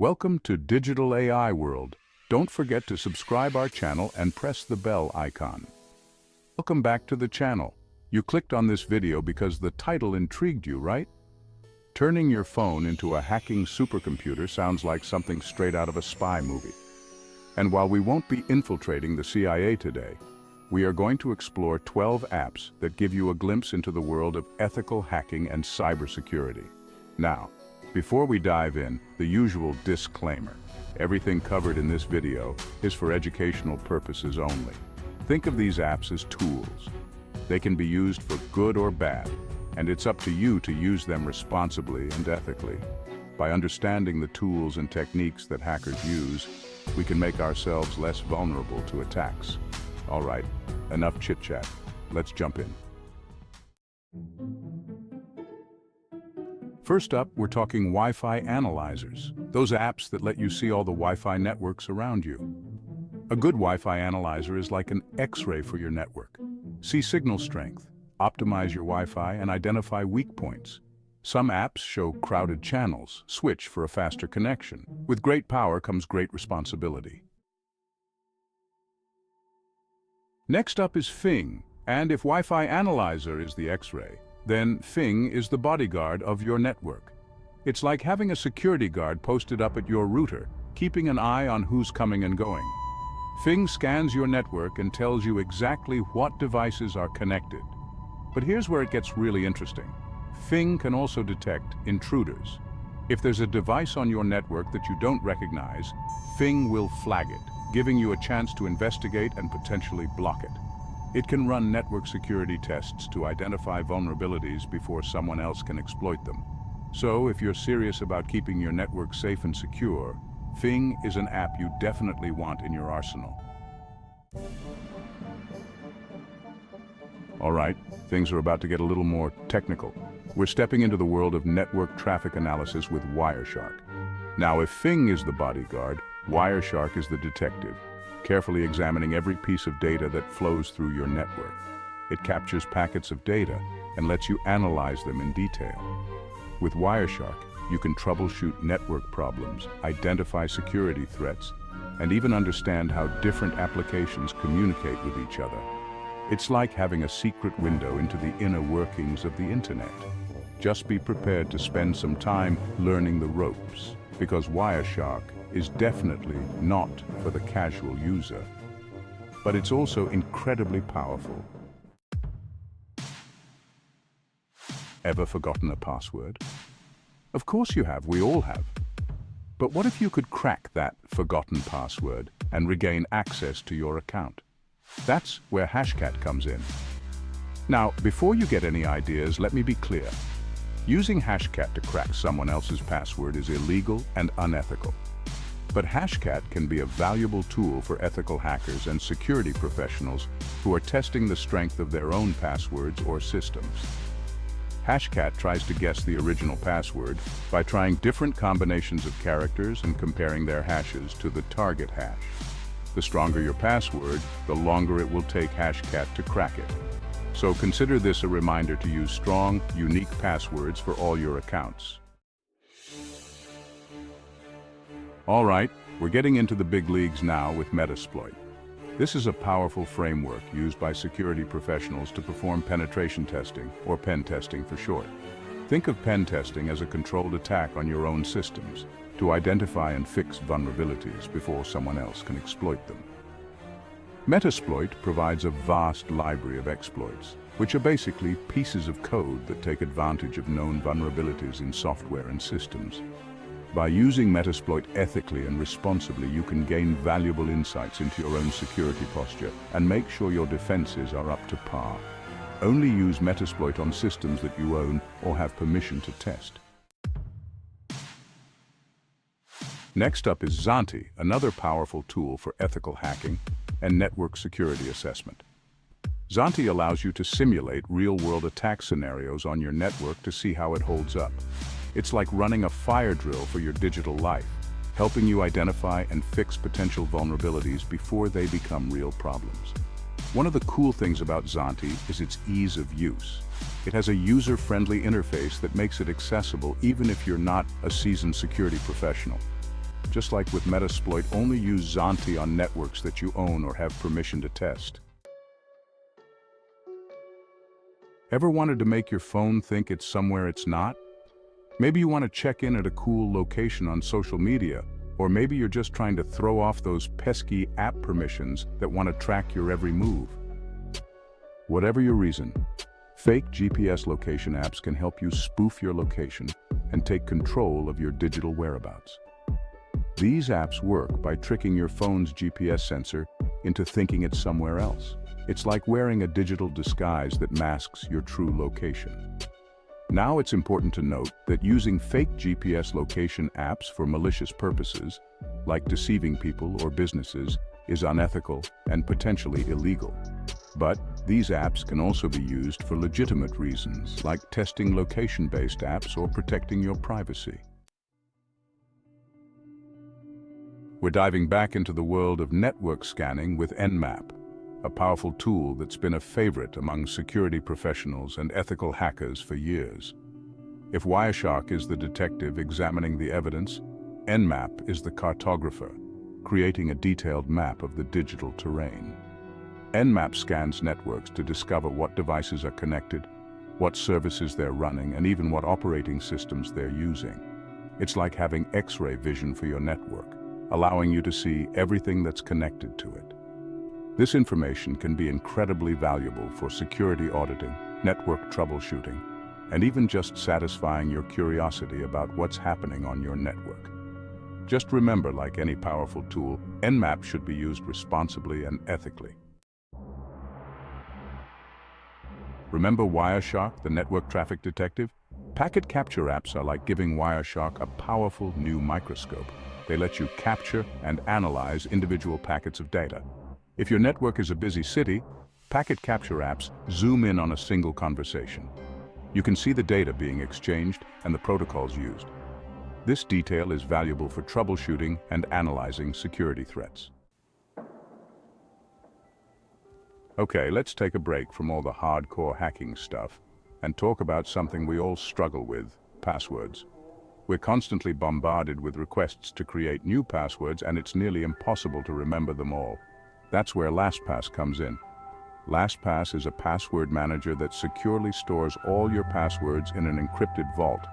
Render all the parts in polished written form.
Welcome to Digital AI World. Don't forget to subscribe our channel and press the bell icon. Welcome back to the channel. You clicked on this video because the title intrigued you, right? Turning your phone into a hacking supercomputer sounds like something straight out of a spy movie. And while we won't be infiltrating the CIA today, we are going to explore 12 apps that give you a glimpse into the world of ethical hacking and cybersecurity. Now, before we dive in, the usual disclaimer. Everything covered in this video is for educational purposes only. Think of these apps as tools. They can be used for good or bad, and it's up to you to use them responsibly and ethically. By understanding the tools and techniques that hackers use, we can make ourselves less vulnerable to attacks. All right, enough chit-chat. Let's jump in. First up, we're talking Wi-Fi analyzers, those apps that let you see all the Wi-Fi networks around you. A good Wi-Fi analyzer is like an X-ray for your network. See signal strength, optimize your Wi-Fi, and identify weak points. Some apps show crowded channels, switch for a faster connection. With great power comes great responsibility. Next up is Fing, and if Wi-Fi analyzer is the X-ray, then Fing is the bodyguard of your network. It's like having a security guard posted up at your router, keeping an eye on who's coming and going. Fing scans your network and tells you exactly what devices are connected. But here's where it gets really interesting. Fing can also detect intruders. If there's a device on your network that you don't recognize, Fing will flag it, giving you a chance to investigate and potentially block it. It can run network security tests to identify vulnerabilities before someone else can exploit them. So, if you're serious about keeping your network safe and secure, Fing is an app you definitely want in your arsenal. All right, things are about to get a little more technical. We're stepping into the world of network traffic analysis with Wireshark. Now, if Fing is the bodyguard, Wireshark is the detective, carefully examining every piece of data that flows through your network. It captures packets of data and lets you analyze them in detail. With Wireshark, you can troubleshoot network problems, identify security threats, and even understand how different applications communicate with each other. It's like having a secret window into the inner workings of the internet. Just be prepared to spend some time learning the ropes, because Wireshark is definitely not for the casual user. But it's also incredibly powerful. Ever forgotten a password? Of course you have, we all have. But what if you could crack that forgotten password and regain access to your account? That's where Hashcat comes in. Now, before you get any ideas, let me be clear. Using Hashcat to crack someone else's password is illegal and unethical. But Hashcat can be a valuable tool for ethical hackers and security professionals who are testing the strength of their own passwords or systems. Hashcat tries to guess the original password by trying different combinations of characters and comparing their hashes to the target hash. The stronger your password, the longer it will take Hashcat to crack it. So consider this a reminder to use strong, unique passwords for all your accounts. All right, we're getting into the big leagues now with Metasploit. This is a powerful framework used by security professionals to perform penetration testing, or pen testing for short. Think of pen testing as a controlled attack on your own systems to identify and fix vulnerabilities before someone else can exploit them. Metasploit provides a vast library of exploits, which are basically pieces of code that take advantage of known vulnerabilities in software and systems. By using Metasploit ethically and responsibly, you can gain valuable insights into your own security posture and make sure your defenses are up to par. Only use Metasploit on systems that you own or have permission to test. Next up is zANTI, another powerful tool for ethical hacking and network security assessment. zANTI allows you to simulate real-world attack scenarios on your network to see how it holds up. It's like running a fire drill for your digital life, helping you identify and fix potential vulnerabilities before they become real problems. One of the cool things about zANTI is its ease of use. It has a user-friendly interface that makes it accessible even if you're not a seasoned security professional. Just like with Metasploit, only use zANTI on networks that you own or have permission to test. Ever wanted to make your phone think it's somewhere it's not? Maybe you want to check in at a cool location on social media, or maybe you're just trying to throw off those pesky app permissions that want to track your every move. Whatever your reason, fake GPS location apps can help you spoof your location and take control of your digital whereabouts. These apps work by tricking your phone's GPS sensor into thinking it's somewhere else. It's like wearing a digital disguise that masks your true location. Now it's important to note that using fake GPS location apps for malicious purposes, like deceiving people or businesses, is unethical and potentially illegal. But these apps can also be used for legitimate reasons, like testing location-based apps or protecting your privacy. We're diving back into the world of network scanning with Nmap, a powerful tool that's been a favorite among security professionals and ethical hackers for years. If Wireshark is the detective examining the evidence, Nmap is the cartographer, creating a detailed map of the digital terrain. Nmap scans networks to discover what devices are connected, what services they're running, and even what operating systems they're using. It's like having X-ray vision for your network, allowing you to see everything that's connected to it. This information can be incredibly valuable for security auditing, network troubleshooting, and even just satisfying your curiosity about what's happening on your network. Just remember, like any powerful tool, Nmap should be used responsibly and ethically. Remember Wireshark, the network traffic detective? Packet capture apps are like giving Wireshark a powerful new microscope. They let you capture and analyze individual packets of data. If your network is a busy city, packet capture apps zoom in on a single conversation. You can see the data being exchanged and the protocols used. This detail is valuable for troubleshooting and analyzing security threats. Okay, let's take a break from all the hardcore hacking stuff and talk about something we all struggle with: passwords. We're constantly bombarded with requests to create new passwords, and it's nearly impossible to remember them all. That's where LastPass comes in. LastPass is a password manager that securely stores all your passwords in an encrypted vault,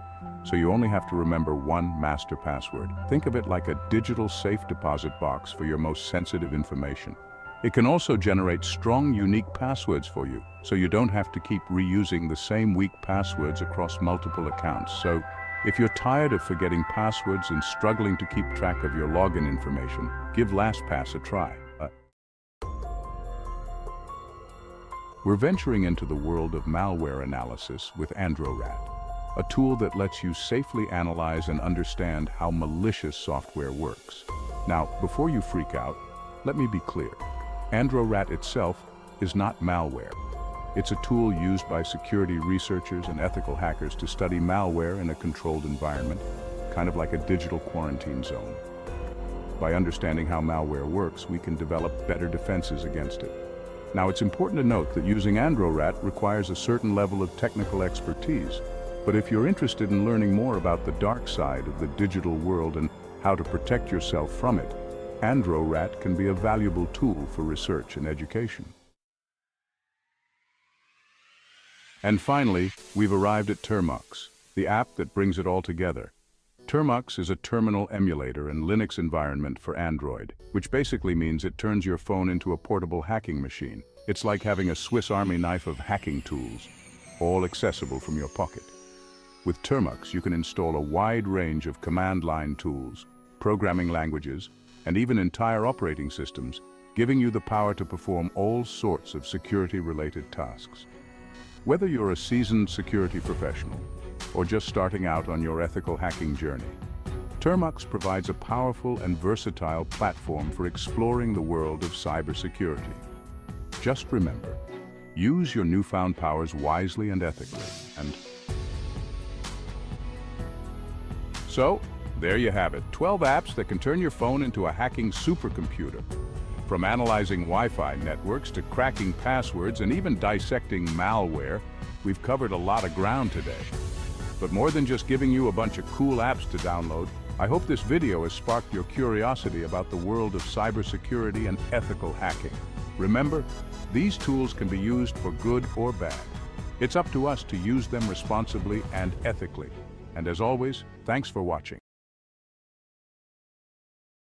so you only have to remember one master password. Think of it like a digital safe deposit box for your most sensitive information. It can also generate strong, unique passwords for you, so you don't have to keep reusing the same weak passwords across multiple accounts. So, if you're tired of forgetting passwords and struggling to keep track of your login information, give LastPass a try. We're venturing into the world of malware analysis with AndroRAT, a tool that lets you safely analyze and understand how malicious software works. Now, before you freak out, let me be clear. AndroRAT itself is not malware. It's a tool used by security researchers and ethical hackers to study malware in a controlled environment, kind of like a digital quarantine zone. By understanding how malware works, we can develop better defenses against it. Now, it's important to note that using AndroRAT requires a certain level of technical expertise, but if you're interested in learning more about the dark side of the digital world and how to protect yourself from it, AndroRAT can be a valuable tool for research and education. And finally, we've arrived at Termux, the app that brings it all together. Termux is a terminal emulator and Linux environment for Android, which basically means it turns your phone into a portable hacking machine. It's like having a Swiss Army knife of hacking tools, all accessible from your pocket. With Termux, you can install a wide range of command line tools, programming languages, and even entire operating systems, giving you the power to perform all sorts of security-related tasks. Whether you're a seasoned security professional or just starting out on your ethical hacking journey, Termux provides a powerful and versatile platform for exploring the world of cybersecurity. Just remember, use your newfound powers wisely and ethically, and so, there you have it, 12 apps that can turn your phone into a hacking supercomputer. From analyzing Wi-Fi networks to cracking passwords and even dissecting malware, we've covered a lot of ground today. But more than just giving you a bunch of cool apps to download, I hope this video has sparked your curiosity about the world of cybersecurity and ethical hacking. Remember, these tools can be used for good or bad. It's up to us to use them responsibly and ethically. And as always, thanks for watching.